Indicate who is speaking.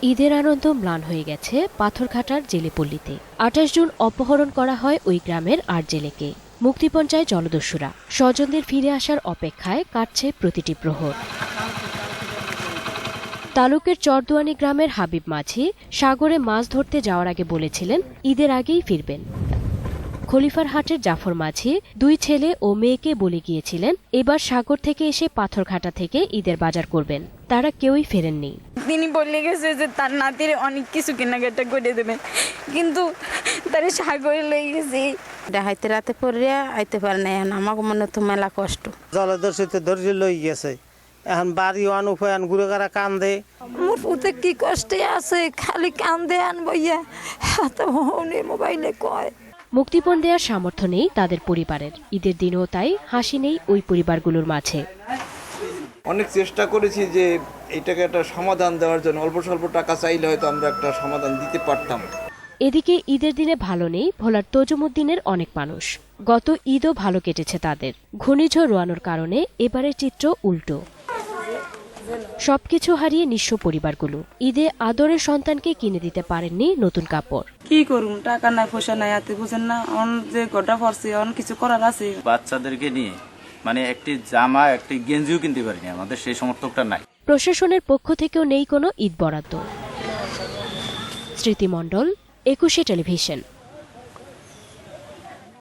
Speaker 1: ঈদের আনন্দ ম্লান হয়ে গেছে পাথরঘাটার জেলেপল্লীতে। ২৮ জুন অপহরণ করা হয় ওই গ্রামের ৮ জেলেকে। মুক্তিপণ চায় জলদস্যুরা। স্বজনদের ফিরে আসার অপেক্ষায় কাটছে প্রতিটি প্রহর। তালুকের চরদুয়ানি গ্রামের হাবিব মাঝি সাগরে মাছ ধরতে যাওয়ার আগে বলেছিলেন ঈদের আগেই ফিরবেন। খলিফার হাটের জাফর মাঝি ২ ছেলে ও মেয়েকে বলে গিয়েছিলেন এবার সাগর থেকে এসে পাথরঘাটা থেকে ঈদের বাজার করবেন। তারা কেউই ফেরেননি।
Speaker 2: তিনি বলে গেছে যে তার নাতির অনেক কিছু কেনাকাটা করে দেবেন, কিন্তু তার সাগরে লেগে গেছে।
Speaker 3: হাইতে রাতে পড়িয়া আইতে পারে না, এখন আমাকে মনে তো মেলা কষ্ট।
Speaker 4: জলদস্যুতে ধরে লই গেছে, এখন বাড়ি অনুপয়ান ঘুরে কারা কান্দে।
Speaker 2: মোর পুতে কি কষ্টে আছে, খালি কান্দে আনবইয়া মোবাইলে কয়।
Speaker 1: মুক্তিপণ দেওয়ার সামর্থ্য নেই তাদের পরিবারের। ঈদের দিনেও তাই হাসি নেই ওই পরিবারগুলোর মাঝে।
Speaker 5: অনেক চেষ্টা করেছি যে এটাকে একটা সমাধান দেওয়ার জন্য, অল্প স্বল্প টাকা চাইলে হয়তো আমরা একটা সমাধান দিতে পারতাম।
Speaker 1: এদিকে ঈদের দিনে ভালো নেই ভোলার তজুমুদ্দিনের অনেক মানুষ। গত ঈদও ভালো কেটেছে তাদের। ঘূর্ণিঝড় রোয়ানোর কারণে এবারের চিত্র উল্টো। সবকিছু হারিয়ে নিঃস্ব পরিবারগুলো। ঈদে আদরের সন্তানকে কিনে দিতে পারেননি নতুন কাপড়।
Speaker 6: কি করুন, টাকা নাই পয়সা নাই, হাতে বুঝেন না, অন যে গোটা পড়ছে অন কিছু করার আছে।
Speaker 7: বাচ্চাদেরকে নিয়ে একটি জামা একটি গেঞ্জিও কিনতে পারিনি, আমাদের সেই সমর্থকটা নাই।
Speaker 1: প্রশাসনের পক্ষ থেকেও নেই কোনো ঈদ বরাদ্দ। স্মৃতি মণ্ডল, ২১শে টেলিভিশন।